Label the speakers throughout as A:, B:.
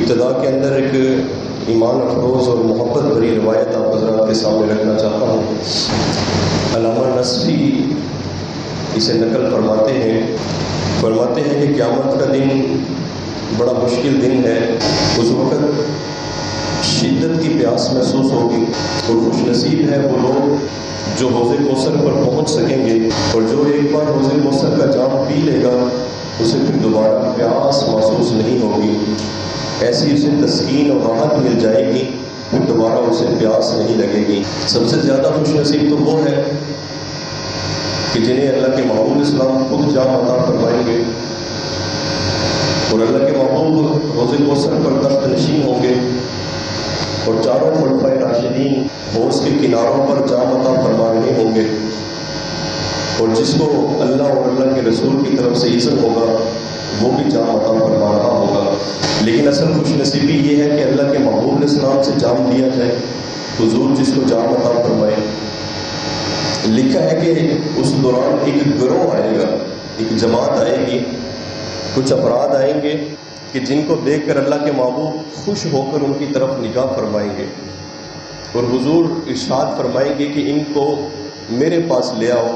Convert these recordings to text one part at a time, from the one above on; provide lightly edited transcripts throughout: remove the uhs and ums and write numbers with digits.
A: ابتدا کے اندر ایک ایمان افروز اور محبت بھری روایت آپ حضرات کے سامنے رکھنا چاہتا ہوں۔ علامہ نصفی اسے نقل فرماتے ہیں کہ قیامت کا دن بڑا مشکل دن ہے۔ اس وقت شدت کی پیاس محسوس ہوگی اور خوش نصیب ہے وہ لوگ جو حوض کوثر پر پہنچ سکیں گے، اور جو ایک بار حوض کوثر کا جام پی لے گا اسے پھر دوبارہ پیاس محسوس نہیں ہوگی۔ ایسی اسے تسکین اور راحت مل جائے گی، پھر دوبارہ اسے پیاس نہیں لگے گی۔ سب سے زیادہ خوش نصیب تو وہ ہے کہ جنہیں اللہ کے محبوب اسلام خود جام عطا فرمائیں گے، اور اللہ کے محبوب حوض کوثر پر تخت نشین ہوں گے، اور چاروں خلفائے راشدین حوض کے کناروں پر جام عطا فرما رہے ہوں گے، اور جس کو اللہ اور اللہ کے رسول کی طرف سے اذن ہوگا وہ بھی جام عطا فرما رہا ہوگا۔ لیکن اصل خوش نصیبی یہ ہے کہ اللہ کے محبوب السلام سے جام لیا جائے، حضور جس کو جام عطا فرمائے۔ لکھا ہے کہ اس دوران ایک گروہ آئے گا، ایک جماعت آئے گی، کچھ افراد آئیں گے کہ جن کو دیکھ کر اللہ کے محبوب خوش ہو کر ان کی طرف نگاہ فرمائیں گے، اور حضور ارشاد فرمائیں گے کہ ان کو میرے پاس لے آؤ،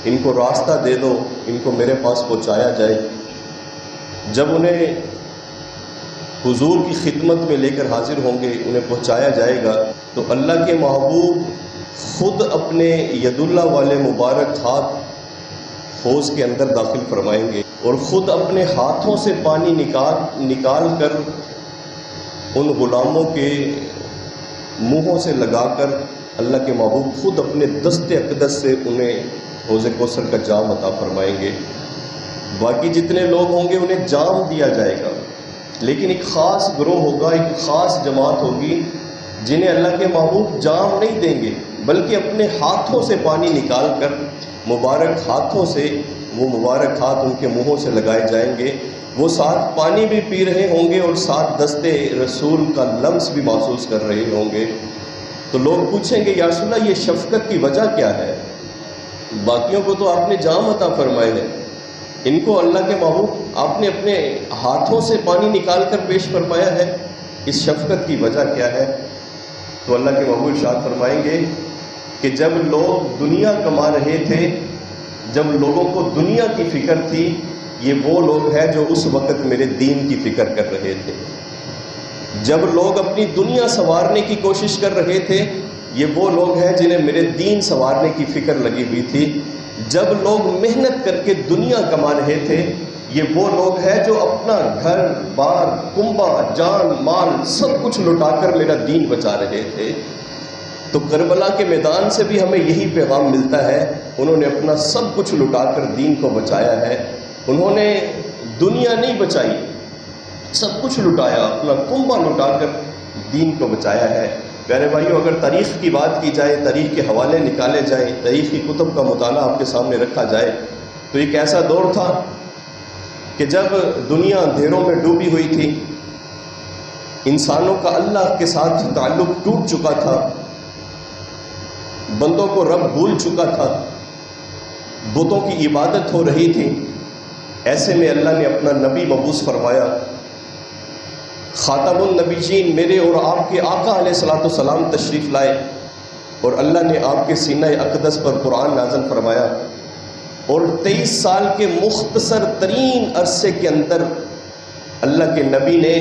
A: ان کو راستہ دے دو، ان کو میرے پاس پہنچایا جائے۔ جب انہیں حضور کی خدمت میں لے کر حاضر ہوں گے، انہیں پہنچایا جائے گا، تو اللہ کے محبوب خود اپنے ید اللہ والے مبارک ہاتھ حوض کے اندر داخل فرمائیں گے، اور خود اپنے ہاتھوں سے پانی نکال کر ان غلاموں کے منہوں سے لگا کر اللہ کے محبوب خود اپنے دست اقدس سے انہیں حوض کوثر کا جام عطا فرمائیں گے۔ باقی جتنے لوگ ہوں گے انہیں جام دیا جائے گا، لیکن ایک خاص گروہ ہوگا، ایک خاص جماعت ہوگی جنہیں اللہ کے محبوب جام نہیں دیں گے، بلکہ اپنے ہاتھوں سے پانی نکال کر مبارک ہاتھوں سے وہ مبارک ہاتھ ان کے منہوں سے لگائے جائیں گے۔ وہ ساتھ پانی بھی پی رہے ہوں گے اور ساتھ دست رسول کا لمس بھی محسوس کر رہے ہوں گے۔ تو لوگ پوچھیں گے یا رسول اللہ یہ شفقت کی وجہ کیا ہے؟ باقیوں کو تو آپ نے جام عطا فرمائے ہیں، ان کو اللہ کے محبوب آپ نے اپنے ہاتھوں سے پانی نکال کر پیش فرمایا ہے، اس شفقت کی وجہ کیا ہے؟ تو اللہ کے محبوب ارشاد فرمائیں گے کہ جب لوگ دنیا کما رہے تھے، جب لوگوں کو دنیا کی فکر تھی، یہ وہ لوگ ہیں جو اس وقت میرے دین کی فکر کر رہے تھے۔ جب لوگ اپنی دنیا سنوارنے کی کوشش کر رہے تھے، یہ وہ لوگ ہیں جنہیں میرے دین سنوارنے کی فکر لگی ہوئی تھی۔ جب لوگ محنت کر کے دنیا کما رہے تھے، یہ وہ لوگ ہیں جو اپنا گھر بار کنبہ جان مال سب کچھ لٹا کر میرا دین بچا رہے تھے۔ تو کربلا کے میدان سے بھی ہمیں یہی پیغام ملتا ہے، انہوں نے اپنا سب کچھ لٹا کر دین کو بچایا ہے۔ انہوں نے دنیا نہیں بچائی، سب کچھ لٹایا، اپنا کنبہ لٹا کر دین کو بچایا ہے۔ پیارے بھائیوں، اگر تاریخ کی بات کی جائے، تاریخ کے حوالے نکالے جائیں، تاریخی کتب کا مطالعہ آپ کے سامنے رکھا جائے، تو ایک ایسا دور تھا کہ جب دنیا اندھیروں میں ڈوبی ہوئی تھی، انسانوں کا اللہ کے ساتھ تعلق ٹوٹ چکا تھا، بندوں کو رب بھول چکا تھا، بتوں کی عبادت ہو رہی تھی۔ ایسے میں اللہ نے اپنا نبی مبعوث فرمایا، خاتم النبیین میرے اور آپ کے آقا علیہ الصلوۃ والسلام تشریف لائے، اور اللہ نے آپ کے سینہ اقدس پر قرآن نازل فرمایا، اور 23 سال کے مختصر ترین عرصے کے اندر اللہ کے نبی نے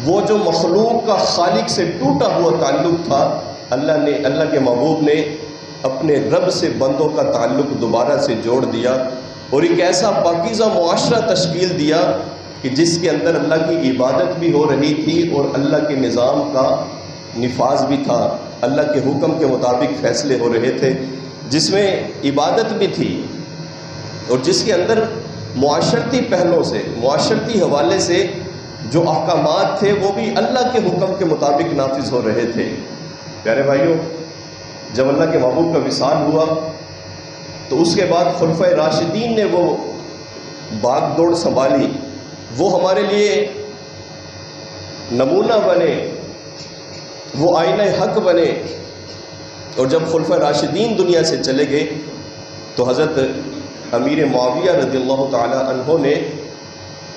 A: وہ جو مخلوق کا خالق سے ٹوٹا ہوا تعلق تھا، اللہ کے محبوب نے اپنے رب سے بندوں کا تعلق دوبارہ سے جوڑ دیا، اور ایک ایسا پاکیزہ معاشرہ تشکیل دیا کہ جس کے اندر اللہ کی عبادت بھی ہو رہی تھی اور اللہ کے نظام کا نفاذ بھی تھا، اللہ کے حکم کے مطابق فیصلے ہو رہے تھے، جس میں عبادت بھی تھی، اور جس کے اندر معاشرتی پہلوں سے، معاشرتی حوالے سے جو احکامات تھے وہ بھی اللہ کے حکم کے مطابق نافذ ہو رہے تھے۔ پیارے بھائیوں، جب اللہ کے محبوب کا وصال ہوا تو اس کے بعد خلفائے راشدین نے وہ باغ دوڑ سنبھالی، وہ ہمارے لیے نمونہ بنے، وہ آئینہ حق بنے۔ اور جب خلفائے راشدین دنیا سے چلے گئے تو حضرت امیر معاویہ رضی اللہ تعالی عنہ نے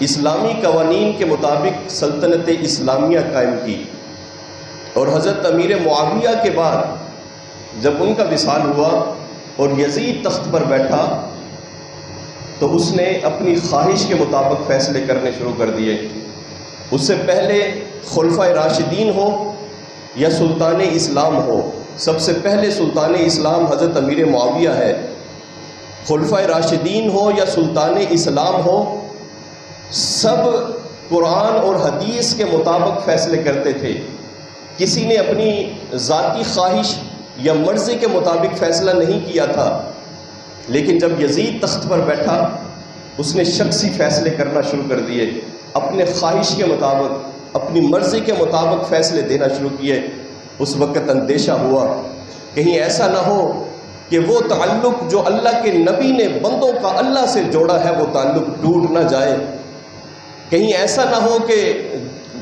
A: اسلامی قوانین کے مطابق سلطنت اسلامیہ قائم کی، اور حضرت امیر معاویہ کے بعد جب ان کا وصال ہوا اور یزید تخت پر بیٹھا تو اس نے اپنی خواہش کے مطابق فیصلے کرنے شروع کر دیے۔ اس سے پہلے خلفائے راشدین ہو یا سلطان اسلام ہو، سب سے پہلے سلطان اسلام حضرت امیر معاویہ ہے۔ خلفائے راشدین ہو یا سلطان اسلام ہو، سب قرآن اور حدیث کے مطابق فیصلے کرتے تھے۔ کسی نے اپنی ذاتی خواہش یا مرضی کے مطابق فیصلہ نہیں کیا تھا، لیکن جب یزید تخت پر بیٹھا اس نے شخصی فیصلے کرنا شروع کر دیے، اپنے خواہش کے مطابق، اپنی مرضی کے مطابق فیصلے دینا شروع کیے۔ اس وقت اندیشہ ہوا کہیں ایسا نہ ہو کہ وہ تعلق جو اللہ کے نبی نے بندوں کا اللہ سے جوڑا ہے وہ تعلق ٹوٹ نہ جائے، کہیں ایسا نہ ہو کہ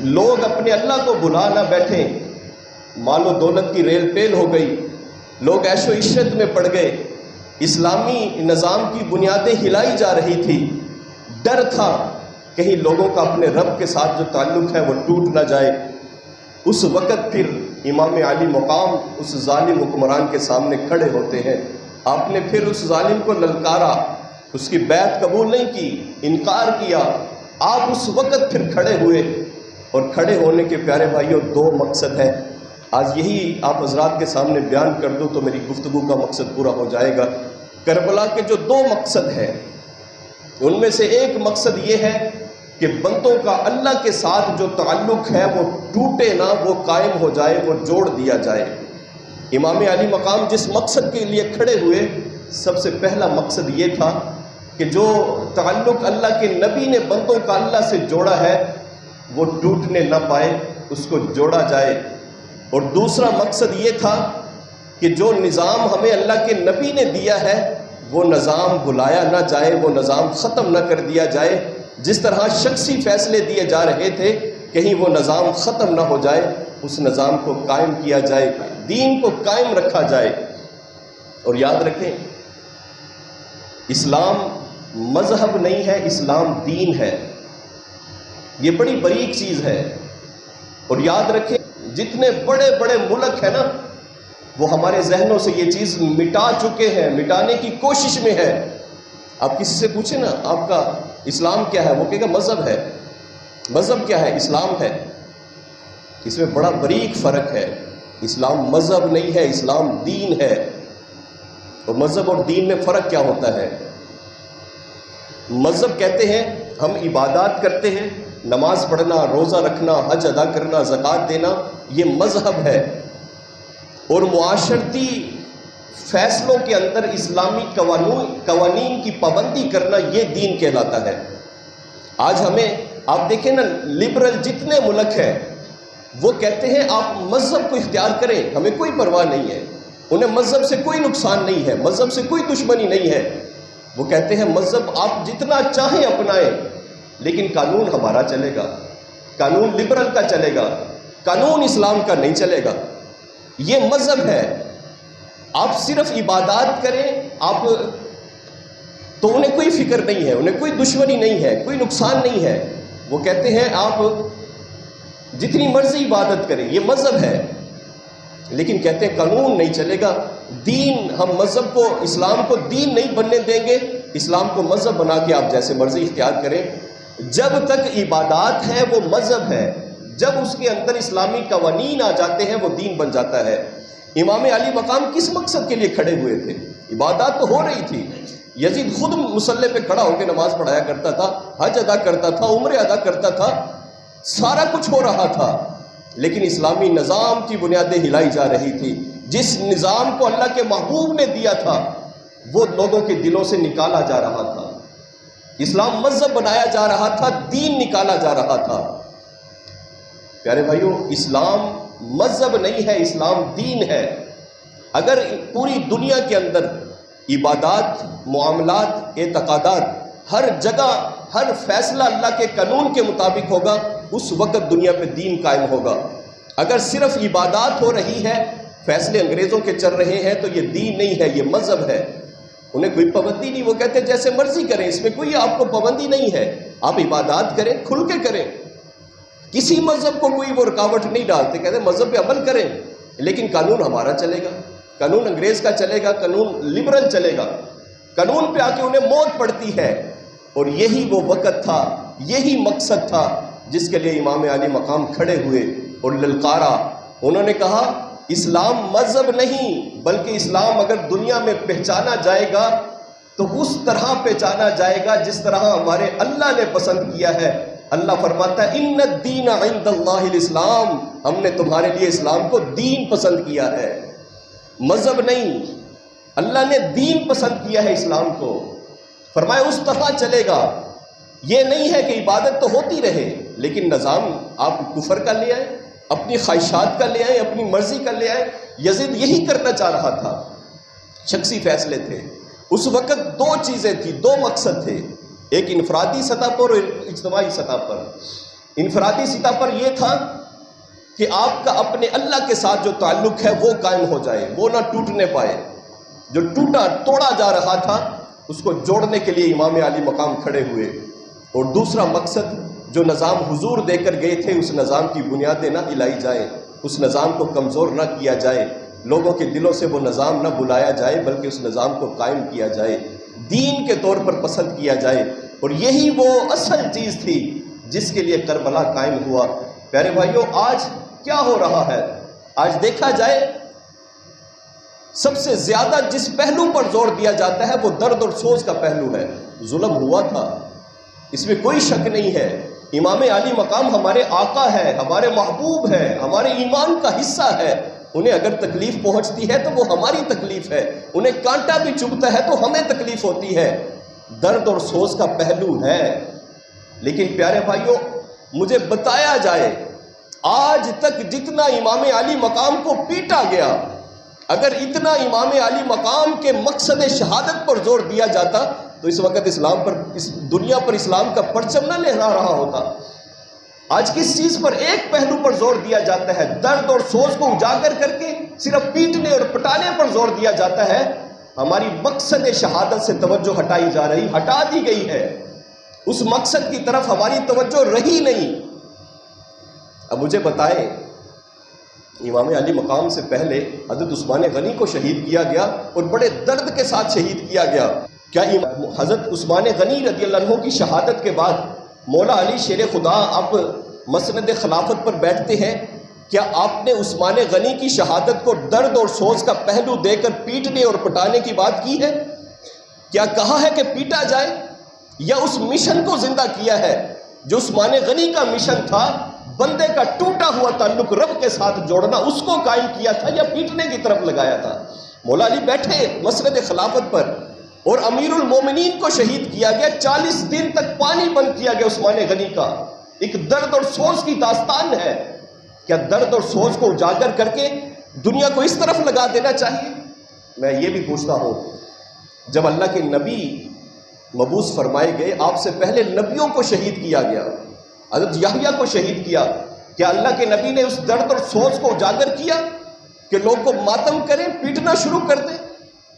A: لوگ اپنے اللہ کو بھلا نہ بیٹھیں۔ مال و دولت کی ریل پیل ہو گئی، لوگ عیش و عشرت میں پڑ گئے، اسلامی نظام کی بنیادیں ہلائی جا رہی تھی، ڈر تھا کہیں لوگوں کا اپنے رب کے ساتھ جو تعلق ہے وہ ٹوٹ نہ جائے۔ اس وقت پھر امام علی مقام اس ظالم حکمران کے سامنے کھڑے ہوتے ہیں۔ آپ نے پھر اس ظالم کو للکارا، اس کی بیعت قبول نہیں کی، انکار کیا۔ آپ اس وقت پھر کھڑے ہوئے، اور کھڑے ہونے کے پیارے بھائیوں دو مقصد ہے۔ آج یہی آپ حضرات کے سامنے بیان کر دوں تو میری گفتگو کا مقصد پورا ہو جائے گا۔ کربلا کے جو دو مقصد ہیں ان میں سے ایک مقصد یہ ہے کہ بندوں کا اللہ کے ساتھ جو تعلق ہے وہ ٹوٹے نہ، وہ قائم ہو جائے، وہ جوڑ دیا جائے۔ امام علی مقام جس مقصد کے لیے کھڑے ہوئے، سب سے پہلا مقصد یہ تھا کہ جو تعلق اللہ کے نبی نے بندوں کا اللہ سے جوڑا ہے وہ ٹوٹنے نہ پائے، اس کو جوڑا جائے۔ اور دوسرا مقصد یہ تھا کہ جو نظام ہمیں اللہ کے نبی نے دیا ہے وہ نظام بھلایا نہ جائے، وہ نظام ختم نہ کر دیا جائے۔ جس طرح شخصی فیصلے دیے جا رہے تھے کہیں وہ نظام ختم نہ ہو جائے، اس نظام کو قائم کیا جائے، دین کو قائم رکھا جائے۔ اور یاد رکھیں اسلام مذہب نہیں ہے، اسلام دین ہے۔ یہ بڑی باریک چیز ہے۔ اور یاد رکھیں جتنے بڑے بڑے ملک ہیں نا وہ ہمارے ذہنوں سے یہ چیز مٹا چکے ہیں، مٹانے کی کوشش میں ہے۔ آپ کسی سے پوچھیں نا آپ کا اسلام کیا ہے، وہ کہے گا مذہب ہے۔ مذہب کیا ہے؟ اسلام ہے۔ اس میں بڑا باریک فرق ہے۔ اسلام مذہب نہیں ہے، اسلام دین ہے۔ اور مذہب اور دین میں فرق کیا ہوتا ہے؟ مذہب کہتے ہیں ہم عبادات کرتے ہیں، نماز پڑھنا، روزہ رکھنا، حج ادا کرنا، زکوٰۃ دینا، یہ مذہب ہے۔ اور معاشرتی فیصلوں کے اندر اسلامی قوانین کی پابندی کرنا یہ دین کہلاتا ہے۔ آج ہمیں آپ دیکھیں نا لبرل جتنے ملک ہیں وہ کہتے ہیں آپ مذہب کو اختیار کریں، ہمیں کوئی پرواہ نہیں ہے، انہیں مذہب سے کوئی نقصان نہیں ہے، مذہب سے کوئی دشمنی نہیں ہے۔ وہ کہتے ہیں مذہب آپ جتنا چاہیں اپنائیں لیکن قانون ہمارا چلے گا، قانون لبرل کا چلے گا، قانون اسلام کا نہیں چلے گا۔ یہ مذہب ہے۔ آپ صرف عبادات کریں، آپ تو انہیں کوئی فکر نہیں ہے، انہیں کوئی دشمنی نہیں ہے، کوئی نقصان نہیں ہے۔ وہ کہتے ہیں آپ جتنی مرضی عبادت کریں، یہ مذہب ہے، لیکن کہتے ہیں قانون نہیں چلے گا، دین، ہم مذہب کو، اسلام کو دین نہیں بننے دیں گے، اسلام کو مذہب بنا کے آپ جیسے مرضی اختیار کریں۔ جب تک عبادات ہے وہ مذہب ہے، جب اس کے اندر اسلامی قوانین آ جاتے ہیں وہ دین بن جاتا ہے۔ امام علی مقام کس مقصد کے لیے کھڑے ہوئے تھے؟ عبادات تو ہو رہی تھی، یزید خود مصلی پہ کھڑا ہو کے نماز پڑھایا کرتا تھا، حج ادا کرتا تھا، عمرے ادا کرتا تھا، سارا کچھ ہو رہا تھا، لیکن اسلامی نظام کی بنیادیں ہلائی جا رہی تھی۔ جس نظام کو اللہ کے محبوب نے دیا تھا وہ لوگوں کے دلوں سے نکالا جا رہا تھا۔ اسلام مذہب بنایا جا رہا تھا، دین نکالا جا رہا تھا۔ پیارے بھائیوں، اسلام مذہب نہیں ہے، اسلام دین ہے۔ اگر پوری دنیا کے اندر عبادات، معاملات، اعتقادات، ہر جگہ ہر فیصلہ اللہ کے قانون کے مطابق ہوگا، اس وقت دنیا پہ دین قائم ہوگا۔ اگر صرف عبادات ہو رہی ہے، فیصلے انگریزوں کے چل رہے ہیں، تو یہ دین نہیں ہے، یہ مذہب ہے۔ انہیں کوئی پابندی نہیں، وہ کہتے ہیں جیسے مرضی کریں، اس میں کوئی آپ کو پابندی نہیں ہے، آپ عبادات کریں، کھل کے کریں، کسی مذہب کو کوئی وہ رکاوٹ نہیں ڈالتے، کہتے ہیں مذہب پہ عمل کریں، لیکن قانون ہمارا چلے گا، قانون انگریز کا چلے گا، قانون لبرل چلے گا، قانون پہ آ کے انہیں موت پڑتی ہے۔ اور یہی وہ وقت تھا، یہی مقصد تھا جس کے لیے امام عالی مقام کھڑے ہوئے اور للکارا۔ انہوں نے کہا اسلام مذہب نہیں، بلکہ اسلام اگر دنیا میں پہچانا جائے گا تو اس طرح پہچانا جائے گا جس طرح ہمارے اللہ نے پسند کیا ہے۔ اللہ فرماتا ہے ان الدین عند اللہ الاسلام، ہم نے تمہارے لیے اسلام کو دین پسند کیا ہے، مذہب نہیں۔ اللہ نے دین پسند کیا ہے اسلام کو، فرمایا اس طرح چلے گا۔ یہ نہیں ہے کہ عبادت تو ہوتی رہے لیکن نظام آپ کفر کا لے آئے، اپنی خواہشات کا لے آئے، اپنی مرضی کا لے آئے۔ یزید یہی کرنا چاہ رہا تھا، شخصی فیصلے تھے۔ اس وقت دو چیزیں تھیں، دو مقصد تھے، ایک انفرادی سطح پر اور اجتماعی سطح پر۔ انفرادی سطح پر یہ تھا کہ آپ کا اپنے اللہ کے ساتھ جو تعلق ہے وہ قائم ہو جائے، وہ نہ ٹوٹنے پائے۔ جو توڑا جا رہا تھا اس کو جوڑنے کے لیے امام عالی مقام کھڑے ہوئے۔ اور دوسرا مقصد جو نظام حضور دے کر گئے تھے، اس نظام کی بنیادیں نہ ہلائی جائیں، اس نظام کو کمزور نہ کیا جائے، لوگوں کے دلوں سے وہ نظام نہ بلایا جائے بلکہ اس نظام کو قائم کیا جائے، دین کے طور پر پسند کیا جائے۔ اور یہی وہ اصل چیز تھی جس کے لیے کربلا قائم ہوا۔ پیارے بھائیوں، آج کیا ہو رہا ہے؟ آج دیکھا جائے سب سے زیادہ جس پہلو پر زور دیا جاتا ہے وہ درد اور سوز کا پہلو ہے۔ ظلم ہوا تھا، اس میں کوئی شک نہیں ہے۔ امام عالی مقام ہمارے آقا ہے، ہمارے محبوب ہے، ہمارے ایمان کا حصہ ہے۔ انہیں اگر تکلیف پہنچتی ہے تو وہ ہماری تکلیف ہے، انہیں کانٹا بھی چبھتا ہے تو ہمیں تکلیف ہوتی ہے۔ درد اور سوز کا پہلو ہے، لیکن پیارے بھائیوں مجھے بتایا جائے آج تک جتنا امام عالی مقام کو پیٹا گیا، اگر اتنا امام عالی مقام کے مقصد شہادت پر زور دیا جاتا تو اس وقت اسلام پر، اس دنیا پر اسلام کا پرچم نہ لہرا رہا ہوتا۔ آج کس چیز پر، ایک پہلو پر زور دیا جاتا ہے، درد اور سوز کو اجاگر کر کے صرف پیٹنے اور پٹانے پر زور دیا جاتا ہے۔ ہماری مقصد شہادت سے توجہ ہٹائی جا رہی، ہٹا دی گئی ہے، اس مقصد کی طرف ہماری توجہ رہی نہیں۔ اب مجھے بتائیں، امام علی مقام سے پہلے حضرت عثمان غنی کو شہید کیا گیا اور بڑے درد کے ساتھ شہید کیا گیا۔ کیا حضرت عثمان غنی رضی اللہ عنہ کی شہادت کے بعد مولا علی شیر خدا اب مسند خلافت پر بیٹھتے ہیں؟ کیا آپ نے عثمان غنی کی شہادت کو درد اور سوز کا پہلو دے کر پیٹنے اور پٹانے کی بات کی ہے؟ کیا کہا ہے کہ پیٹا جائے، یا اس مشن کو زندہ کیا ہے جو عثمان غنی کا مشن تھا، بندے کا ٹوٹا ہوا تعلق رب کے ساتھ جوڑنا، اس کو قائم کیا تھا یا پیٹنے کی طرف لگایا تھا؟ مولا علی بیٹھے مسند خلافت پر اور امیر المومنین کو شہید کیا گیا، 40 دن تک پانی بند کیا گیا عثمان غنی کا۔ ایک درد اور سوز کی داستان ہے۔ کیا درد اور سوز کو اجاگر کر کے دنیا کو اس طرف لگا دینا چاہیے؟ میں یہ بھی پوچھتا ہوں، جب اللہ کے نبی مبعوث فرمائے گئے، آپ سے پہلے نبیوں کو شہید کیا گیا، حضرت یحییٰ کو شہید کیا، کیا اللہ کے نبی نے اس درد اور سوز کو اجاگر کیا کہ لوگ کو ماتم کریں، پیٹنا شروع کر دیں؟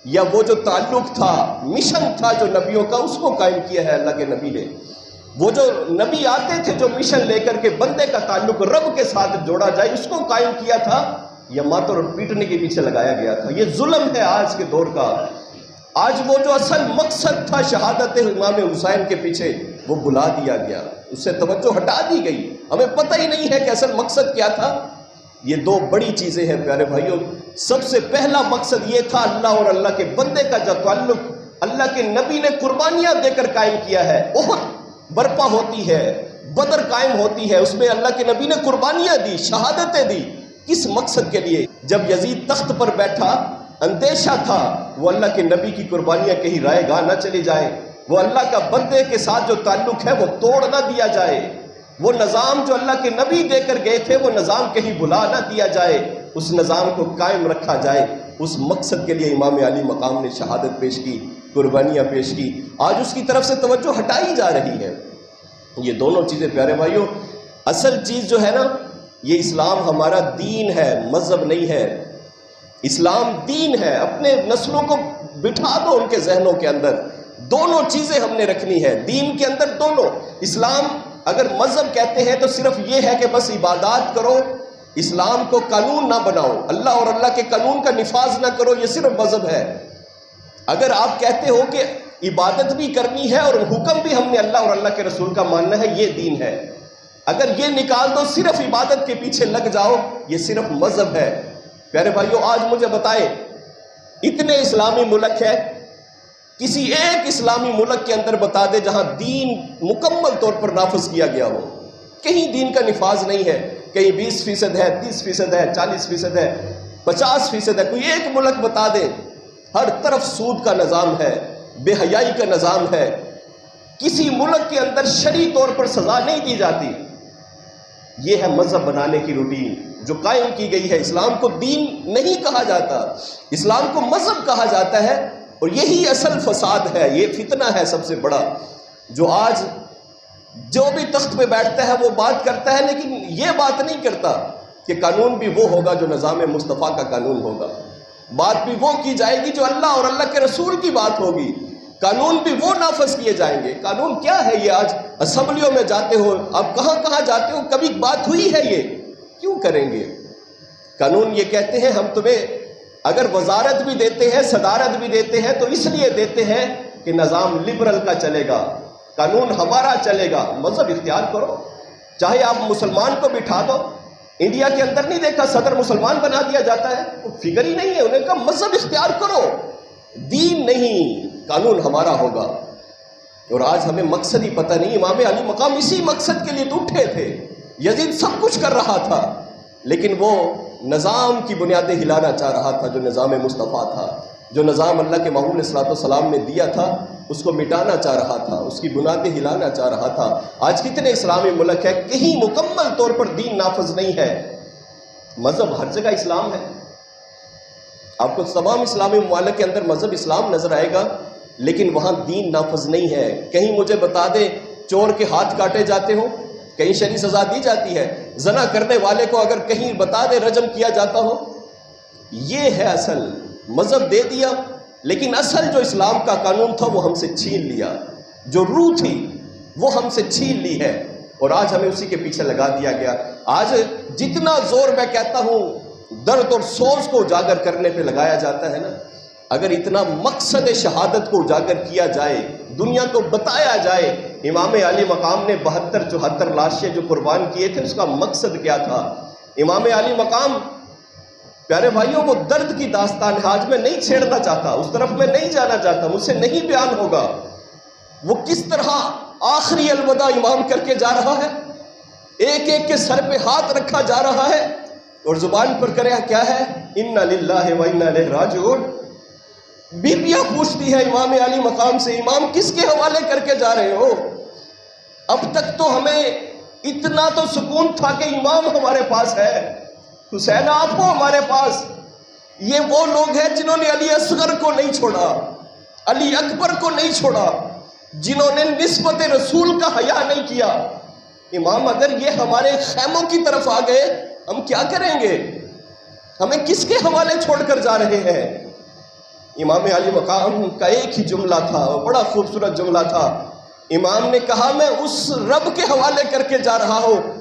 A: یا وہ جو تعلق تھا، مشن تھا جو نبیوں کا، اس کو قائم کیا ہے اللہ کے نبی نے؟ وہ جو نبی آتے تھے جو مشن لے کر کے بندے کا تعلق رب کے ساتھ جوڑا جائے، اس کو قائم کیا تھا یا ماتم اور پیٹنے کے پیچھے لگایا گیا تھا؟ یہ ظلم ہے آج کے دور کا۔ آج وہ جو اصل مقصد تھا شہادت امام حسین کے پیچھے، وہ بلا دیا گیا، اس سے توجہ ہٹا دی گئی، ہمیں پتہ ہی نہیں ہے کہ اصل مقصد کیا تھا۔ یہ دو بڑی چیزیں ہیں پیارے بھائیوں۔ سب سے پہلا مقصد یہ تھا اللہ اور اللہ کے بندے کا جو تعلق اللہ کے نبی نے قربانیاں دے کر قائم کیا ہے۔ احد برپا ہوتی ہے، بدر قائم ہوتی ہے، اس میں اللہ کے نبی نے قربانیاں دی، شہادتیں دی۔ کس مقصد کے لیے؟ جب یزید تخت پر بیٹھا، اندیشہ تھا وہ اللہ کے نبی کی قربانیاں کہیں رائے گاہ نہ چلی جائیں، وہ اللہ کا بندے کے ساتھ جو تعلق ہے وہ توڑ نہ دیا جائے، وہ نظام جو اللہ کے نبی دے کر گئے تھے وہ نظام کہیں بھلا نہ دیا جائے، اس نظام کو قائم رکھا جائے۔ اس مقصد کے لیے امام علی مقام نے شہادت پیش کی، قربانیاں پیش کی۔ آج اس کی طرف سے توجہ ہٹائی جا رہی ہے۔ یہ دونوں چیزیں پیارے بھائیوں، اصل چیز جو ہے نا، یہ اسلام ہمارا دین ہے، مذہب نہیں ہے۔ اسلام دین ہے۔ اپنے نسلوں کو بٹھا دو ان کے ذہنوں کے اندر دونوں چیزیں ہم نے رکھنی ہے دین کے اندر، دونوں۔ اسلام اگر مذہب کہتے ہیں تو صرف یہ ہے کہ بس عبادات کرو، اسلام کو قانون نہ بناؤ، اللہ اور اللہ کے قانون کا نفاذ نہ کرو، یہ صرف مذہب ہے۔ اگر آپ کہتے ہو کہ عبادت بھی کرنی ہے اور حکم بھی ہم نے اللہ اور اللہ کے رسول کا ماننا ہے، یہ دین ہے۔ اگر یہ نکال دو، صرف عبادت کے پیچھے لگ جاؤ، یہ صرف مذہب ہے۔ پیارے بھائیو، آج مجھے بتائیں، اتنے اسلامی ملک ہے، کسی ایک اسلامی ملک کے اندر بتا دے جہاں دین مکمل طور پر نافذ کیا گیا ہو۔ کہیں دین کا نفاذ نہیں ہے، کہیں 20% ہے، 30% ہے، 40% ہے، 50% ہے۔ کوئی ایک ملک بتا دے، ہر طرف سود کا نظام ہے، بے حیائی کا نظام ہے، کسی ملک کے اندر شرعی طور پر سزا نہیں دی جاتی۔ یہ ہے مذہب بنانے کی روٹین جو قائم کی گئی ہے۔ اسلام کو دین نہیں کہا جاتا، اسلام کو مذہب کہا جاتا ہے، اور یہی اصل فساد ہے، یہ فتنہ ہے سب سے بڑا، جو آج جو بھی تخت پہ بیٹھتا ہے وہ بات کرتا ہے، لیکن یہ بات نہیں کرتا کہ قانون بھی وہ ہوگا جو نظام مصطفیٰ کا قانون ہوگا، بات بھی وہ کی جائے گی جو اللہ اور اللہ کے رسول کی بات ہوگی، قانون بھی وہ نافذ کیے جائیں گے۔ قانون کیا ہے یہ؟ آج اسمبلیوں میں جاتے ہو، اب کہاں کہاں جاتے ہو، کبھی بات ہوئی ہے یہ؟ کیوں کریں گے؟ قانون یہ کہتے ہیں ہم تمہیں اگر وزارت بھی دیتے ہیں، صدارت بھی دیتے ہیں، تو اس لیے دیتے ہیں کہ نظام لبرل کا چلے گا، قانون ہمارا چلے گا۔ مذہب اختیار کرو، چاہے آپ مسلمان کو بٹھا دو۔ انڈیا کے اندر نہیں دیکھا صدر مسلمان بنا دیا جاتا ہے، فگر ہی نہیں ہے، انہیں کہا مذہب اختیار کرو، دین نہیں، قانون ہمارا ہوگا۔ اور آج ہمیں مقصد ہی پتہ نہیں۔ امام علی مقام اسی مقصد کے لیے تو اٹھے تھے، یزید سب کچھ کر رہا تھا، لیکن وہ نظام کی بنیادیں ہلانا چاہ رہا تھا، جو نظام مصطفیٰ تھا، جو نظام اللہ کے محبوب علیہ السلام نے دیا تھا، اس کو مٹانا چاہ رہا تھا، اس کی بنیادیں ہلانا چاہ رہا تھا۔ آج کتنے اسلامی ملک ہے، کہیں مکمل طور پر دین نافذ نہیں ہے۔ مذہب ہر جگہ اسلام ہے، آپ کو تمام اسلامی ممالک کے اندر مذہب اسلام نظر آئے گا، لیکن وہاں دین نافذ نہیں ہے۔ کہیں مجھے بتا دے چور کے ہاتھ کاٹے جاتے ہوں، کہیں شرعی سزا دی جاتی ہے، زنا کرنے والے کو اگر کہیں بتا دے رجم کیا جاتا ہو۔ یہ ہے اصل مذہب دے دیا، لیکن اصل جو اسلام کا قانون تھا وہ ہم سے چھین لیا، جو روح تھی وہ ہم سے چھین لی ہے، اور آج ہمیں اسی کے پیچھے لگا دیا گیا۔ آج جتنا زور میں کہتا ہوں درد اور سوز کو اجاگر کرنے پہ لگایا جاتا ہے نا، اگر اتنا مقصد شہادت کو اجاگر کیا جائے، دنیا کو بتایا جائے امام علی مقام نے 72-74 لاشیں جو قربان کیے تھے، اس کا مقصد کیا تھا۔ امام علی مقام، پیارے بھائیوں، وہ درد کی داستان ہے، آج میں نہیں چھیڑنا چاہتا، اس طرف میں نہیں جانا چاہتا، مجھ سے نہیں بیان ہوگا۔ وہ کس طرح آخری الوداع امام کر کے جا رہا ہے، ایک ایک کے سر پہ ہاتھ رکھا جا رہا ہے، اور زبان پر کرے کیا ہے، انا للہ و انا الیہ راجعون۔ بیبیاں پوچھتی ہے امام علی مقام سے، امام کس کے حوالے کر کے جا رہے ہو؟ اب تک تو ہمیں اتنا تو سکون تھا کہ امام ہمارے پاس ہے، حسین آپ ہو ہمارے پاس۔ یہ وہ لوگ ہیں جنہوں نے علی اصغر کو نہیں چھوڑا، علی اکبر کو نہیں چھوڑا، جنہوں نے نسبت رسول کا حیا نہیں کیا۔ امام اگر یہ ہمارے خیموں کی طرف آ گئے، ہم کیا کریں گے؟ ہمیں کس کے حوالے چھوڑ کر جا رہے ہیں؟ امام علی مقام کا ایک ہی جملہ تھا، بڑا خوبصورت جملہ تھا۔ امام نے کہا میں اس رب کے حوالے کر کے جا رہا ہوں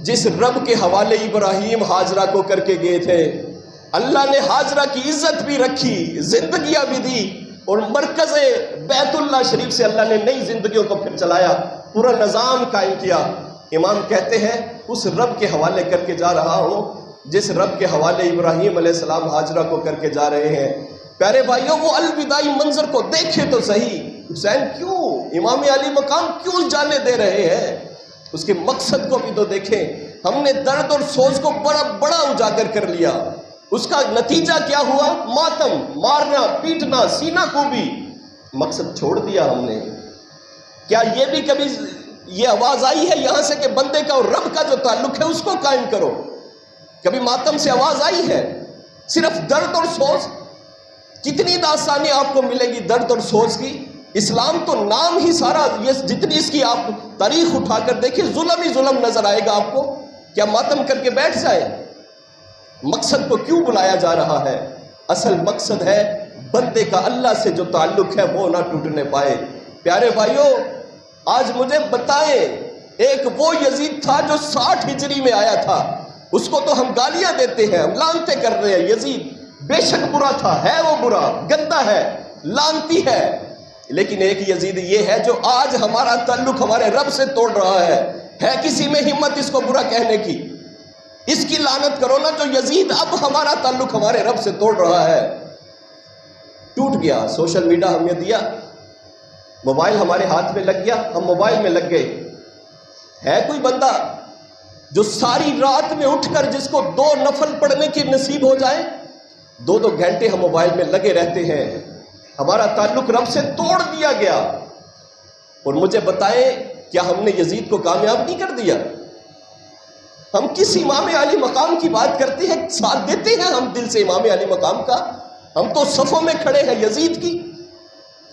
A: جس رب کے حوالے ابراہیم ہاجرہ کو کر کے گئے تھے۔ اللہ نے ہاجرہ کی عزت بھی رکھی، زندگیاں بھی دی، اور مرکز بیت اللہ شریف سے اللہ نے نئی زندگیوں کو پھر چلایا، پورا نظام قائم کیا۔ امام کہتے ہیں اس رب کے حوالے کر کے جا رہا ہوں جس رب کے حوالے ابراہیم علیہ السلام ہاجرہ کو کر کے جا رہے ہیں۔ پیارے بھائیوں، وہ الوداعی منظر کو دیکھے تو صحیح، حسین کیوں، امام علی مقام کیوں جانے دے رہے ہیں؟ اس کے مقصد کو بھی تو دیکھیں۔ ہم نے درد اور سوز کو بڑا بڑا اجاگر کر لیا، اس کا نتیجہ کیا ہوا؟ ماتم، مارنا، پیٹنا، سینہ کوبی۔ مقصد چھوڑ دیا ہم نے۔ کیا یہ بھی کبھی یہ آواز آئی ہے یہاں سے کہ بندے کا اور رب کا جو تعلق ہے اس کو قائم کرو؟ کبھی ماتم سے آواز آئی ہے؟ صرف درد اور سوز۔ کتنی داستانیں آپ کو ملے گی درد اور سوز کی۔ اسلام تو نام ہی سارا، یہ جتنی اس کی آپ تاریخ اٹھا کر دیکھیں ظلم ہی ظلم نظر آئے گا آپ کو۔ کیا ماتم کر کے بیٹھ جائے؟ مقصد کو کیوں بلایا جا رہا ہے؟ اصل مقصد ہے بندے کا اللہ سے جو تعلق ہے وہ نہ ٹوٹنے پائے۔ پیارے بھائیوں، آج مجھے بتائیں، ایک وہ یزید تھا جو 60 ہجری میں آیا تھا، اس کو تو ہم گالیاں دیتے ہیں، ہم لعنتیں کر رہے ہیں۔ یزید بے شک برا تھا، ہے وہ برا، گندا ہے، لعنتی ہے، لیکن ایک یزید یہ ہے جو آج ہمارا تعلق ہمارے رب سے توڑ رہا ہے کسی میں ہمت اس کو برا کہنے کی؟ اس کی لعنت کرو نا جو یزید اب ہمارا تعلق ہمارے رب سے توڑ رہا ہے۔ ٹوٹ گیا، سوشل میڈیا ہم نے دیا، موبائل ہمارے ہاتھ میں لگ گیا، ہم موبائل میں لگ گئے۔ ہے کوئی بندہ جو ساری رات میں اٹھ کر جس کو 2 نفل پڑھنے کی نصیب ہو جائے؟ 2 گھنٹے ہم موبائل میں لگے رہتے ہیں، ہمارا تعلق رب سے توڑ دیا گیا۔ اور مجھے بتائیں، کیا ہم نے یزید کو کامیاب نہیں کر دیا؟ ہم کس امام علی مقام کی بات کرتے ہیں، ساتھ دیتے ہیں ہم دل سے امام علی مقام کا؟ ہم تو صفوں میں کھڑے ہیں یزید کی۔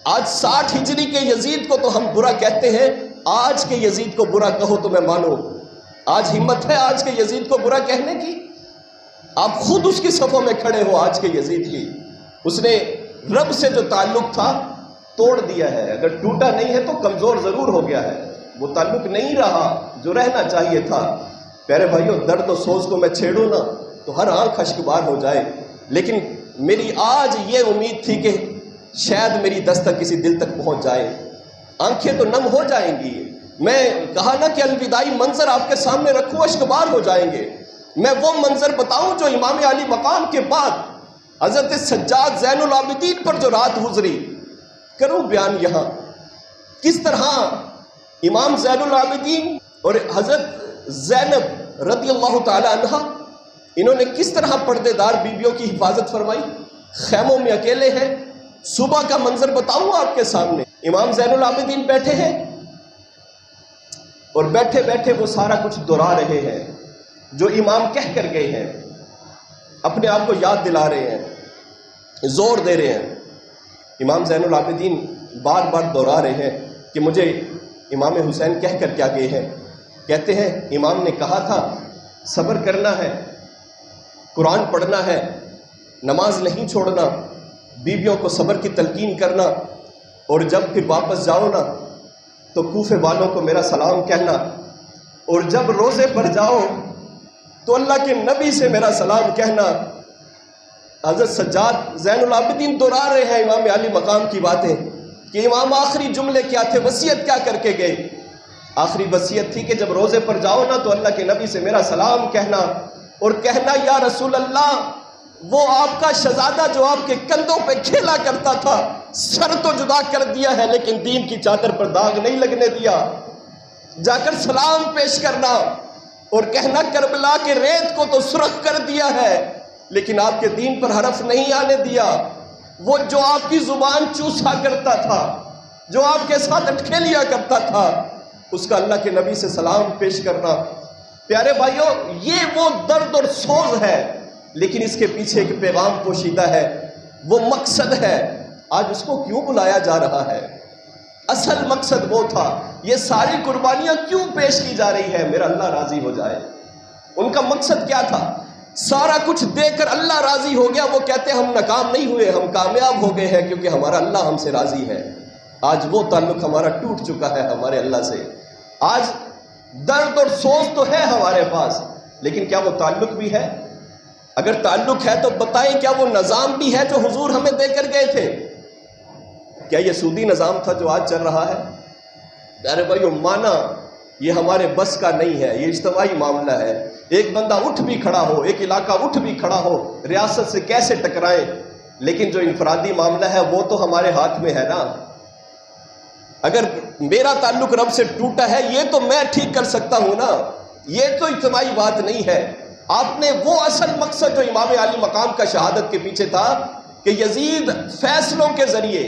A: آج 60 ہجری کے یزید کو تو ہم برا کہتے ہیں، آج کے یزید کو برا کہو تو میں مانوں۔ آج ہمت ہے آج کے یزید کو برا کہنے کی؟ آپ خود اس کی صفوں میں کھڑے ہو آج کے یزید کی۔ اس نے رب سے جو تعلق تھا توڑ دیا ہے، اگر ٹوٹا نہیں ہے تو کمزور ضرور ہو گیا ہے، وہ تعلق نہیں رہا جو رہنا چاہیے تھا۔ پیارے بھائیوں، درد و سوز کو میں چھیڑوں نا تو ہر آنکھ اشکبار ہو جائے، لیکن میری آج یہ امید تھی کہ شاید میری دستک کسی دل تک پہنچ جائے، آنکھیں تو نم ہو جائیں گی۔ میں کہا نا کہ الوداعی منظر آپ کے سامنے رکھوں، اشکبار ہو جائیں گے۔ میں وہ منظر بتاؤں جو امام علی مقام کے بعد حضرت سجاد زین العابدین پر جو رات گزری، کروں بیان یہاں کس طرح امام زین العابدین اور حضرت زینب رضی اللہ تعالی عنہ انہوں نے کس طرح پردے دار بیویوں کی حفاظت فرمائی، خیموں میں اکیلے ہیں۔ صبح کا منظر بتاؤں آپ کے سامنے، امام زین العابدین بیٹھے ہیں اور بیٹھے بیٹھے وہ سارا کچھ دہرا رہے ہیں جو امام کہہ کر گئے ہیں، اپنے آپ کو یاد دلا رہے ہیں، زور دے رہے ہیں۔ امام زین العابدین بار بار دہرا رہے ہیں کہ مجھے امام حسین کہہ کر کیا گئے ہیں۔ کہتے ہیں امام نے کہا تھا صبر کرنا ہے، قرآن پڑھنا ہے، نماز نہیں چھوڑنا، بیویوں کو صبر کی تلقین کرنا، اور جب پھر واپس جاؤ نا تو کوفے والوں کو میرا سلام کہنا، اور جب روزے پر جاؤ تو اللہ کے نبی سے میرا سلام کہنا۔ حضرت سجاد زین العابدین دہرا رہے ہیں امام علی مقام کی باتیں کہ امام آخری جملے کیا تھے، وصیت کیا کر کے گئے۔ آخری وصیت تھی کہ جب روزے پر جاؤ نا تو اللہ کے نبی سے میرا سلام کہنا، اور کہنا یا رسول اللہ، وہ آپ کا شہزادہ جو آپ کے کندھوں پہ کھیلا کرتا تھا، سر تو جدا کر دیا ہے لیکن دین کی چادر پر داغ نہیں لگنے دیا۔ جا کر سلام پیش کرنا اور کہنا کربلا کے ریت کو تو سرخ کر دیا ہے لیکن آپ کے دین پر حرف نہیں آنے دیا۔ وہ جو آپ کی زبان چوسا کرتا تھا، جو آپ کے ساتھ اٹکے لیا کرتا تھا، اس کا اللہ کے نبی سے سلام پیش کرنا۔ پیارے بھائیوں، یہ وہ درد اور سوز ہے، لیکن اس کے پیچھے ایک پیغام پوشیدہ ہے، وہ مقصد ہے۔ آج اس کو کیوں بلایا جا رہا ہے؟ اصل مقصد وہ تھا، یہ ساری قربانیاں کیوں پیش کی جا رہی ہے؟ میرا اللہ راضی ہو جائے۔ ان کا مقصد کیا تھا؟ سارا کچھ دے کر اللہ راضی ہو گیا، وہ کہتے ہیں ہم ناکام نہیں ہوئے، ہم کامیاب ہو گئے ہیں کیونکہ ہمارا اللہ ہم سے راضی ہے۔ آج وہ تعلق ہمارا ٹوٹ چکا ہے ہمارے اللہ سے۔ آج درد اور سوز تو ہے ہمارے پاس، لیکن کیا وہ تعلق بھی ہے؟ اگر تعلق ہے تو بتائیں کیا وہ نظام بھی ہے جو حضور ہمیں دے کر گئے تھے؟ کیا یہ سودی نظام تھا جو آج چل رہا ہے؟ پیارے بھائیو، مانا یہ ہمارے بس کا نہیں ہے، یہ اجتماعی معاملہ ہے۔ ایک بندہ اٹھ بھی کھڑا ہو، ایک علاقہ اٹھ بھی کھڑا ہو، ریاست سے کیسے ٹکرائیں، لیکن جو انفرادی معاملہ ہے وہ تو ہمارے ہاتھ میں ہے نا۔ اگر میرا تعلق رب سے ٹوٹا ہے یہ تو میں ٹھیک کر سکتا ہوں نا، یہ تو اجتماعی بات نہیں ہے۔ آپ نے وہ اصل مقصد جو امام علی مقام کا شہادت کے پیچھے تھا کہ یزید فیصلوں کے ذریعے،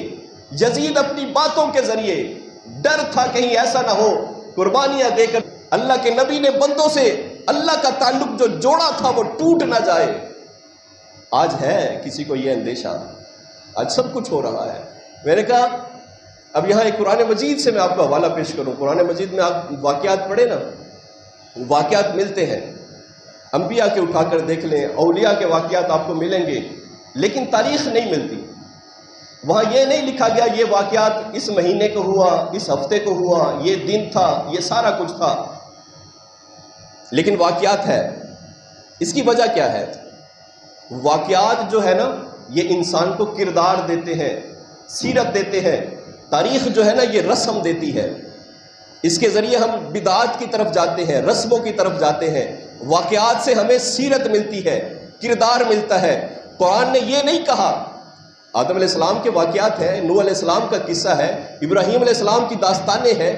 A: یزید اپنی باتوں کے ذریعے، ڈر تھا کہیں ایسا نہ ہو قربانیاں دے کر اللہ کے نبی نے بندوں سے اللہ کا تعلق جو جوڑا تھا وہ ٹوٹ نہ جائے۔ آج ہے کسی کو یہ اندیشہ؟ آج سب کچھ ہو رہا ہے۔ میں نے کہا اب یہاں ایک قرآن مجید سے میں آپ کو حوالہ پیش کروں۔ قرآن مجید میں آپ واقعات پڑھیں نا، واقعات ملتے ہیں، انبیاء کے اٹھا کر دیکھ لیں، اولیاء کے واقعات آپ کو ملیں گے، لیکن تاریخ نہیں ملتی۔ وہاں یہ نہیں لکھا گیا یہ واقعات اس مہینے کو ہوا، اس ہفتے کو ہوا، یہ دن تھا، یہ سارا کچھ تھا، لیکن واقعات ہے۔ اس کی وجہ کیا ہے؟ واقعات جو ہے نا یہ انسان کو کردار دیتے ہیں، سیرت دیتے ہیں۔ تاریخ جو ہے نا یہ رسم دیتی ہے، اس کے ذریعے ہم بدعات کی طرف جاتے ہیں، رسموں کی طرف جاتے ہیں۔ واقعات سے ہمیں سیرت ملتی ہے، کردار ملتا ہے۔ قرآن نے یہ نہیں کہا، آدم علیہ السلام کے واقعات ہیں، نوح علیہ السلام کا قصہ ہے، ابراہیم علیہ السلام کی داستانیں ہیں،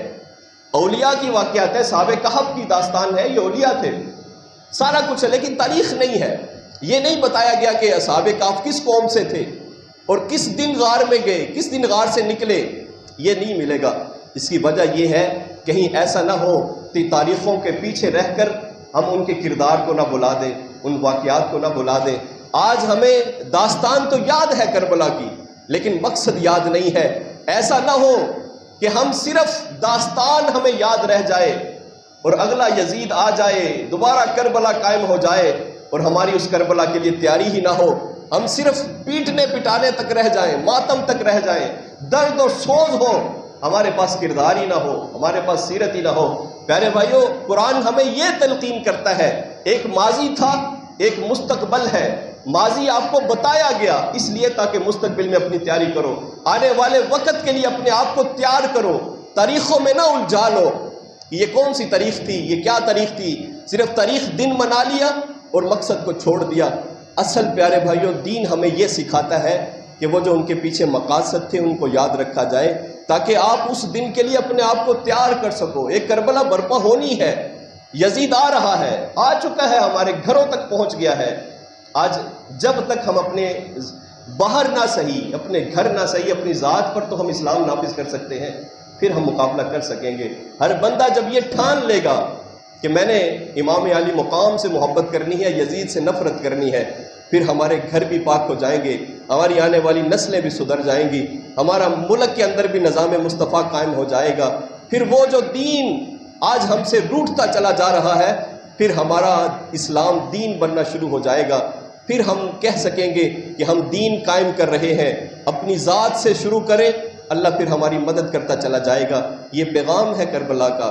A: اولیاء کی واقعات ہیں، صحابہ کہف کی داستان ہے، یہ اولیاء تھے، سارا کچھ ہے، لیکن تاریخ نہیں ہے۔ یہ نہیں بتایا گیا کہ اصحاب کہف کس قوم سے تھے اور کس دن غار میں گئے، کس دن غار سے نکلے، یہ نہیں ملے گا۔ اس کی وجہ یہ ہے کہیں ایسا نہ ہو کہ تاریخوں کے پیچھے رہ کر ہم ان کے کردار کو نہ بلا دیں، ان واقعات کو نہ بلا دیں۔ آج ہمیں داستان تو یاد ہے کربلا کی، لیکن مقصد یاد نہیں ہے۔ ایسا نہ ہو کہ ہم صرف داستان ہمیں یاد رہ جائے اور اگلا یزید آ جائے، دوبارہ کربلا قائم ہو جائے اور ہماری اس کربلا کے لیے تیاری ہی نہ ہو، ہم صرف پیٹنے پٹانے تک رہ جائیں، ماتم تک رہ جائیں، درد اور سوز ہو، ہمارے پاس کردار ہی نہ ہو، ہمارے پاس سیرت ہی نہ ہو۔ پیارے بھائیو، قرآن ہمیں یہ تلقین کرتا ہے، ایک ماضی تھا، ایک مستقبل ہے۔ ماضی آپ کو بتایا گیا اس لیے تاکہ مستقبل میں اپنی تیاری کرو، آنے والے وقت کے لیے اپنے آپ کو تیار کرو، تاریخوں میں نہ الجھا لو۔ یہ کون سی تاریخ تھی، یہ کیا تاریخ تھی؟ صرف تاریخ دن منا لیا اور مقصد کو چھوڑ دیا۔ اصل پیارے بھائیوں دین ہمیں یہ سکھاتا ہے کہ وہ جو ان کے پیچھے مقاصد تھے ان کو یاد رکھا جائے تاکہ آپ اس دن کے لیے اپنے آپ کو تیار کر سکو۔ ایک کربلا برپا ہونی ہے، یزید آ رہا ہے، آ چکا ہے، ہمارے گھروں تک پہنچ گیا ہے۔ آج جب تک ہم اپنے باہر نہ صحیح، اپنے گھر نہ صحیح، اپنی ذات پر تو ہم اسلام نافذ کر سکتے ہیں، پھر ہم مقابلہ کر سکیں گے۔ ہر بندہ جب یہ ٹھان لے گا کہ میں نے امام علی مقام سے محبت کرنی ہے، یزید سے نفرت کرنی ہے، پھر ہمارے گھر بھی پاک ہو جائیں گے، ہماری آنے والی نسلیں بھی سدھر جائیں گی، ہمارا ملک کے اندر بھی نظام مصطفیٰ قائم ہو جائے گا۔ پھر وہ جو دین آج ہم سے روٹتا چلا جا رہا ہے، پھر ہمارا اسلام دین بننا شروع ہو جائے گا۔ پھر ہم کہہ سکیں گے کہ ہم دین قائم کر رہے ہیں، اپنی ذات سے شروع کریں، اللہ پھر ہماری مدد کرتا چلا جائے گا۔ یہ پیغام ہے کربلا کا۔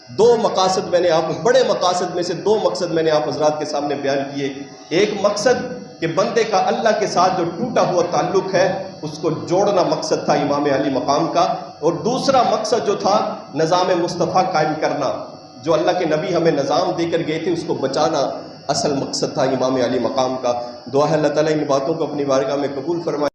A: دو مقاصد میں نے بڑے مقاصد میں سے دو مقصد میں نے آپ حضرات کے سامنے بیان کیے۔ ایک مقصد کہ بندے کا اللہ کے ساتھ جو ٹوٹا ہوا تعلق ہے اس کو جوڑنا مقصد تھا امام علی مقام کا، اور دوسرا مقصد جو تھا نظام مصطفیٰ قائم کرنا، جو اللہ کے نبی ہمیں نظام دے کر گئے تھے اس کو بچانا اصل مقصد تھا امام علی مقام کا۔ دعا ہے اللہ تعالیٰ ان باتوں کو اپنی بارگاہ میں قبول فرمائے۔